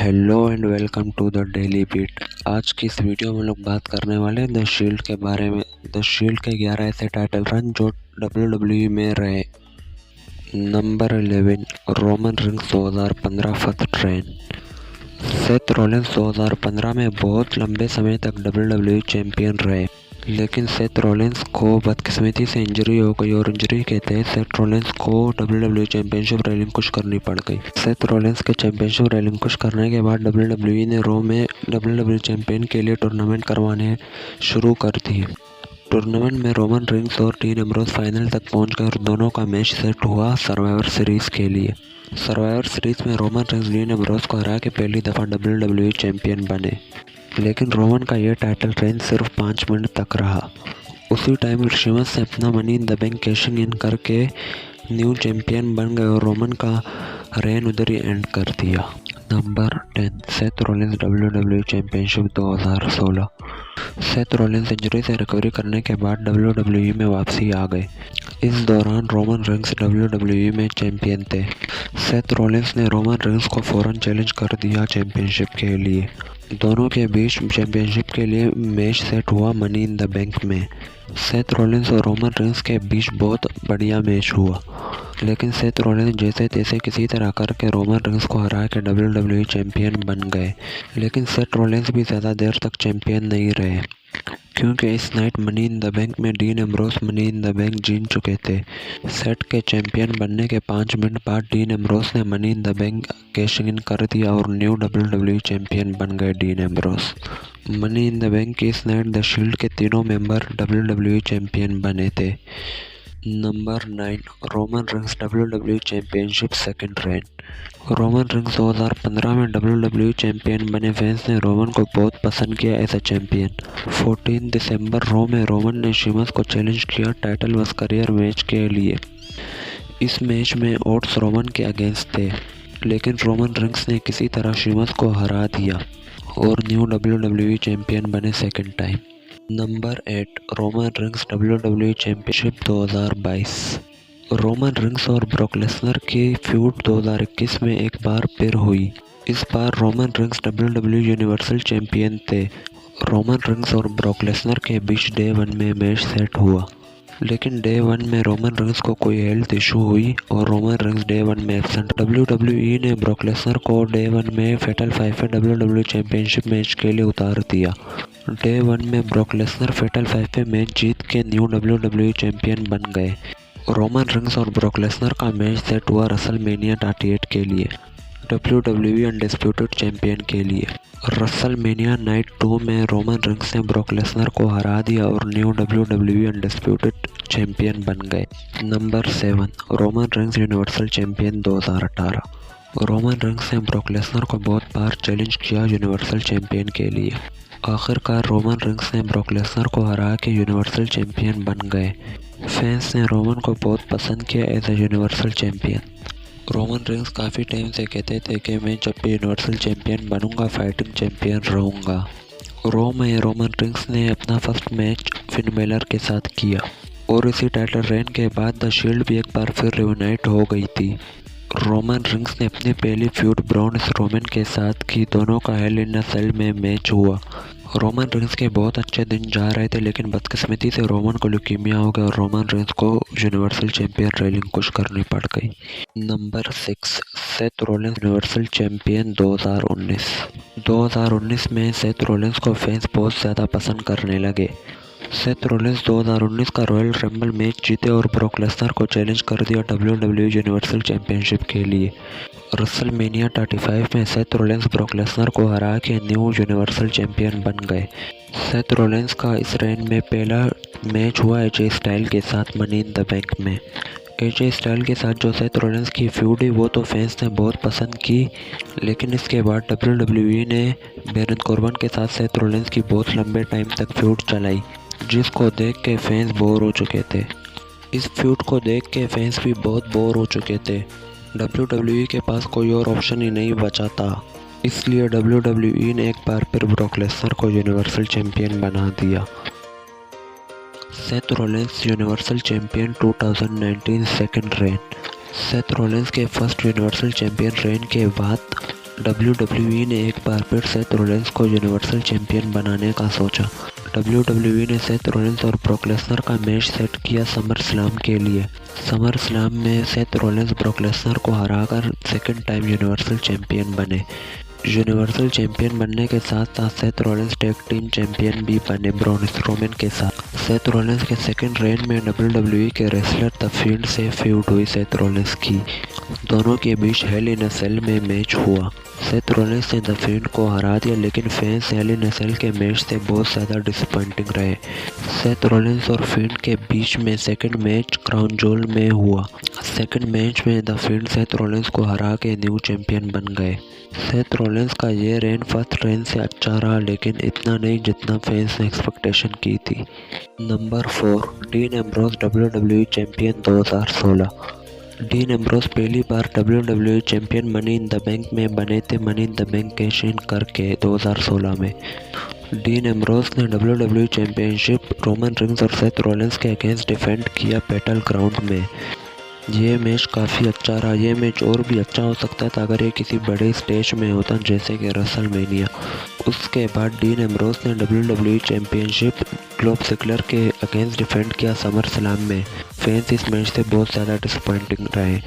Hello and welcome to the daily beat. आज की इस वीडियो में हम लोग बात करने वाले हैं द शील्ड के बारे में। द शील्ड के 11 ऐसे टाइटल रन जो WWE में रहे। Number 11 Roman Reigns 2015 first train. Seth Rollins 2015 में बहुत लंबे समय तक WWE चैंपियन रहे, लेकिन सेथ रॉलिंस को बदकिस्मती से इंजरी हो गई और इंजरी के तहत सेथ रॉलिंस को WWE चैंपियनशिप रेलिंक्विश करनी पड़ गई। सेथ रॉलिंस के चैंपियनशिप रेलिंक्विश करने के बाद WWE ने रॉ में WWE चैंपियन के लिए टूर्नामेंट करवाने शुरू कर दिए। टूर्नामेंट में रोमन रिंग्स और डीन एम्ब्रोस फाइनल तक पहुंच गए और दोनों का मैच सेट हुआ सर्वाइवर सीरीज के लिए। सर्वाइवर सीरीज में रोमन रिंग्स डीन एम्ब्रोस को हरा के पहली दफ़ा WWE चैंपियन बने, लेकिन रोमन का यह टाइटल रेन सिर्फ 5 मिनट तक रहा। उसी टाइम शीमस से अपना money in the bank cashing in करके न्यू चैंपियन बन गए और रोमन का रेन उधर ही एंड कर दिया। Number 10 Seth Rollins WWE championship 2016। Seth Rollins injury से रिकवरी करने के बाद WWE में वापसी आ गए। इस दौरान रोमन रिंग्स WWE में चैंपियन थे। सेथ रॉलिंस ने रोमन रिंग्स को फौरन चैलेंज कर दिया चैंपियनशिप के लिए। दोनों के बीच चैंपियनशिप के लिए मैच सेट हुआ मनी इन द बैंक में। सेथ रॉलिंस और रोमन रिंग्स के बीच बहुत बढ़िया मैच हुआ, लेकिन सेथ रॉलिंस जैसे तैसे किसी तरह करके रोमन रिंग्स को हरा के WWE चैंपियन बन गए। लेकिन सेथ रॉलिंस भी ज़्यादा देर तक चैंपियन नहीं रहे, क्योंकि इस night money in the bank में Dean Ambrose money in the bank जीत चुके थे। सेट के चैंपियन बनने के 5 मिनट बाद डीन एम्ब्रोस ने money in the bank cashing in कर दिया और न्यू WWE चैंपियन बन गए Dean Ambrose. Money in the bank की इस नाइट द शील्ड के तीनों मेंबर WWE चैंपियन बने थे। Number 9 Roman Reigns WWE championship second reign. Roman Reigns 2015 में WWE चैंपियन बने। फैंस ने रोमन को बहुत पसंद किया एज अ चैंपियन। 14 दिसंबर रॉ में रोमन ने शीमस को चैलेंज किया टाइटल वर्स करियर मैच के लिए। इस मैच में ओड्स रोमन के अगेंस्ट थे, लेकिन रोमन रिंग्स ने किसी तरह शीमस को हरा दिया और न्यू WWE चैंपियन बने second time. Number 8 Roman Reigns WWE championship 2022। Roman Reigns और ब्रॉक लेसनर की फ्यूड 2021 में एक बार फिर हुई। इस बार Roman Reigns WWE universal champion थे। रोमन रिंग्स और ब्रॉक लेसनर के बीच डे 1 में मैच सेट हुआ, लेकिन डे 1 में रोमन रिंग्स को कोई हेल्थ इशू हुई और रोमन रिंग्स डे 1 में एब्सेंट। WWE ने ब्रॉक लेसनर को डे 1 में फेटल 5 में WWE चैंपियनशिप मैच के लिए उतार दिया। डे 1 में ब्रॉक लेसनर फेटल 5 में मैच जीत के न्यू WWE चैंपियन बन गए। रोमन रिंग्स और ब्रॉक लेसनर का मैच सेट हुआ रसलमेनिया 38 के लिए, WWE अनडिस्प्यूटेड चैंपियन के लिए। रसलमेनिया नाइट 2 में रोमन रिंग्स ने ब्रॉक लेसनर को हरा दिया और न्यू WWE अनडिस्प्यूटेड चैंपियन बन गए। Number 7 Roman rings universal champion 2018। Roman Reigns ने ब्रॉक लेसनर को बहुत बार चैलेंज किया यूनिवर्सल चैंपियन के लिए। आखिरकार रोमन रिंग्स ने ब्रॉक लेसनर को हरा के यूनिवर्सल चैंपियन बन गए। फैंस ने रोमन को बहुत पसंद किया as a universal champion. Roman Reigns काफ़ी टाइम से कहते थे कि मैं जब भी यूनिवर्सल चैंपियन बनूंगा फाइटिंग चैंपियन रहूंगा। रॉ में रोमन रिंग्स ने अपना फर्स्ट मैच फिन बेलर के साथ किया और इसी टाइटल रेन के बाद द शील्ड भी एक बार फिर रियूनाइट हो गई थी। रोमन रिंग्स ने अपनी पहली फ्यूड ब्रॉन स्ट्रोमैन के साथ की। दोनों का हेल इन अ सेल में मैच हुआ। रोमन रिंग्स के बहुत अच्छे दिन जा रहे थे, लेकिन बदकिस्मती से रोमन को ल्यूकीमिया हो गया और रोमन रिंग्स को यूनिवर्सल चैंपियन रेलिंक्विश करनी पड़ गई। Number 6 Seth Rollins universal champion 2019। 2019 में सेथ रॉलिंस को फैंस बहुत ज़्यादा पसंद करने लगे। सेथ रॉलिंस 2019 का रॉयल रंबल मैच जीते और ब्रॉक लेसनर को चैलेंज कर दिया WWE यूनिवर्सल चैंपियनशिप के लिए। रसलमेनिया 35 में सेथ रॉलिंस ब्रॉक लेसनर को हरा के न्यू यूनिवर्सल चैंपियन बन गए। सेथ रॉलिंस का इस रेन में पहला मैच हुआ AJ स्टाइल के साथ मनी इन द बैंक में। AJ स्टाइल के साथ जो सेथ रॉलिंस की फ्यूड है वो तो फैंस ने बहुत पसंद की, लेकिन इसके बाद WWE ने बैरन कॉर्बन के साथ सेथ रॉलिंस की बहुत लंबे टाइम तक फ्यूड चलाई, जिसको देख के फैंस बोर हो चुके थे। इस फ्यूड को देख के फैंस भी बहुत बोर हो चुके थे। WWE के पास कोई और ऑप्शन ही नहीं बचा था, इसलिए WWE ने एक बार फिर ब्रॉक लेसनर को यूनिवर्सल चैंपियन बना दिया। Seth Rollins universal champion 2019 second rain. Seth Rollins के फर्स्ट यूनिवर्सल चैंपियन रेन के बाद WWE ने एक बार फिर सेथ रॉलिंस को यूनिवर्सल चैंपियन बनाने का सोचा। WWE ने सेथ रॉलिंस और ब्रॉक लेसनर का मैच सेट किया समर स्लैम के लिए। समर स्लैम में सेथ रॉलिंस ब्रॉक लेसनर को हराकर सेकंड टाइम यूनिवर्सल चैंपियन बने। यूनिवर्सल चैंपियन बनने के साथ साथ Seth Rollins tag team champion भी बने ब्रॉन स्ट्रोमैन के साथ। सेथ रॉलिंस के सेकंड रेन में WWE के रेसलर द फील्ड से फ्यूड हुई सेथ रॉलिंस की। दोनों के बीच हेल इन अ सेल में मैच हुआ। सेथ रॉलिंस ने द फील्ड को हरा दिया, लेकिन फैंस हेल इन अ सेल के मैच से बहुत ज़्यादा डिसअपॉइंटिंग रहे। सेथ रॉलिंस और फील्ड के बीच में सेकंड मैच क्राउन जोल में हुआ। सेकंड मैच में द फील्ड सेथ रॉलिंस को हरा के न्यू चैंपियन बन गए। सेथ रॉलिंस का ये रेन फर्स्ट रेन से अच्छा रहा, लेकिन इतना नहीं जितना फैंस ने एक्सपेक्टेशन की थी। Number 4, dean Ambrose WWE champion 2016। Dean Ambrose पहली बार WWE champion money in the bank में बने थे, money in the bank cash in करके 2016 में। डीन एम्ब्रोस ने WWE चैंपियनशिप रोमन रिंग्स और सेथ रॉलिंस के अगेंस्ट डिफेंड किया बैटल ग्राउंड में। ये मैच काफ़ी अच्छा रहा। ये मैच और भी अच्छा हो सकता था अगर ये किसी बड़े स्टेज में होता, जैसे कि रेसलमेनिया। उसके बाद डीन एम्ब्रोस ने WWE चैंपियनशिप डॉल्फ ज़िगलर के अगेंस्ट डिफेंड किया समर स्लैम में। फैंस इस मैच से बहुत ज़्यादा डिसअपॉइंटिंग रहे।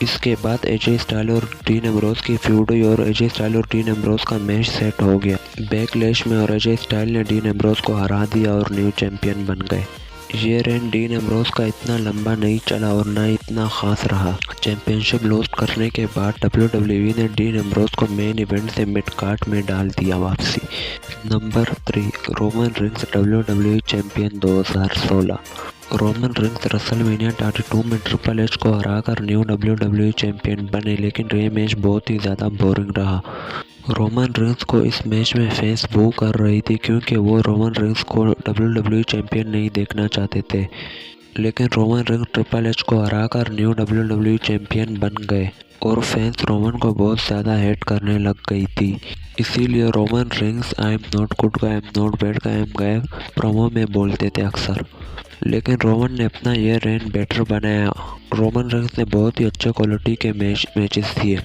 इसके बाद एजे स्टाइल और डीन एम्ब्रोस की फ्यूड हुई और एजे स्टाइल और डीन एम्ब्रोस का मैच सेट हो गया बैकलैश में, और एजे स्टाइल ने डीन एम्ब्रोस को हरा दिया और न्यू चैंपियन बन गए। ये रेन डीन एम्ब्रोस का इतना लंबा नहीं चला और ना इतना खास रहा। चैंपियनशिप लॉस्ट करने के बाद WWE ने डीन एम्ब्रोस को मेन इवेंट से मिड कार्ड में डाल दिया वापसी। Number 3, Roman Reigns WWE champion 2016। Roman rings WrestleMania 32 में ट्रिपल एच को हराकर न्यू WWE चैंपियन बने, लेकिन ये मैच बहुत ही ज़्यादा बोरिंग रहा। रोमन रिंग्स को इस मैच में फैंस बू कर रही थी, क्योंकि वो रोमन रिंग्स को WWE चैंपियन नहीं देखना चाहते थे। लेकिन रोमन रिंग्स ट्रिपल एच को हराकर न्यू WWE चैंपियन बन गए और फैंस रोमन को बहुत ज़्यादा हेट करने लग गई थी। इसीलिए Roman rings I am not good guy, I am not bad guy, I am guy promo में बोलते थे अक्सर। लेकिन रोमन ने अपना ये रेन बेटर बनाया। रोमन रिंग्स ने बहुत ही अच्छे क्वालिटी के मैचेस दिए।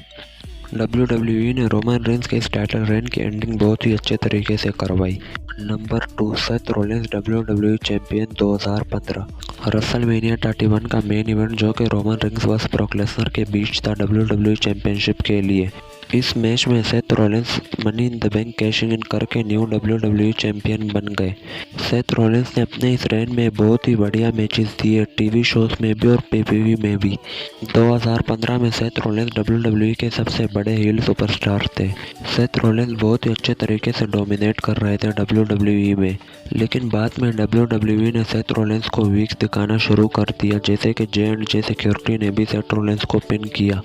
WWE ने रोमन रिंग्स के इस टाइटल रेन की एंडिंग बहुत ही अच्छे तरीके से करवाई। Number 2, Seth Rollins WWE champion 2015। WrestleMania 31 का मेन इवेंट, जो कि Roman rings versus Brock Lesnar के बीच था WWE चैंपियनशिप के लिए। इस मैच में Seth Rollins money in the bank cashing in करके न्यू WWE चैंपियन बन गए। सेथ रॉलिंस ने अपने इस रेन में बहुत ही बढ़िया मैचेस दिए, टीवी शोज में भी और PPV में भी। 2015 में सेथ रॉलिंस WWE के सबसे बड़े हील सुपरस्टार थे। सेथ रॉलिंस बहुत ही अच्छे तरीके से डोमिनेट कर रहे थे WWE में, लेकिन बाद में WWE ने सेथ रॉलिंस को वीक दिखाना शुरू कर दिया, जैसे कि J&J सिक्योरिटी ने भी सेथ रॉलिंस को पिन किया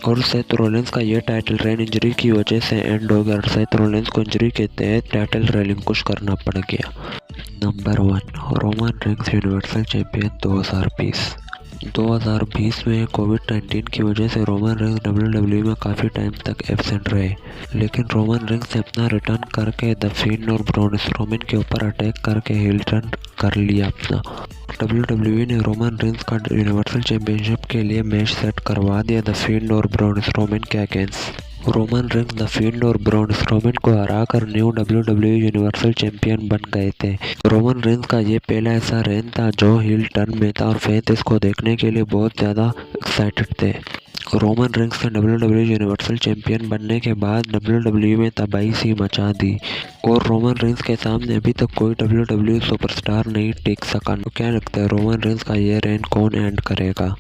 और सेथ रॉलिंस का ये टाइटल रेन इंजरी की वजह से एंड हो गया और सेथ रॉलिंस को इंजरी के तहत टाइटल रेलिंक्विश करना पड़ गया। Number 1, Roman rings universal champion 2020। 2020 में कोविड-19 की वजह से रोमन रिंग्स WWE में काफ़ी टाइम तक एब्सेंट रहे, लेकिन रोमन रिंग्स ने अपना रिटर्न करके द फील्ड और ब्रॉन स्ट्रोमैन के ऊपर अटैक करके हील टर्न कर लिया अपना। WWE ने रोमन रिंग्स का यूनिवर्सल चैंपियनशिप के लिए मैच सेट करवा दिया द फील्ड और ब्रॉन स्ट्रोमैन के against. Roman rings the field और ब्रॉन स्ट्रोमैन को हराकर न्यू WWE यूनिवर्सल चैंपियन बन गए थे। रोमन रिंग्स का ये पहला ऐसा रेन था जो हील टर्न में था और फैंस इसको देखने के लिए बहुत ज़्यादा एक्साइटेड थे। रोमन रिंग्स ने WWE यूनिवर्सल चैंपियन बनने के बाद WWE में तबाही सी मचा दी और रोमन रिंग्स के सामने अभी तक कोई WWE सुपरस्टार नहीं टिक सका। तो क्या लगता है रोमन रिंग्स का ये रेन कौन एंड करेगा?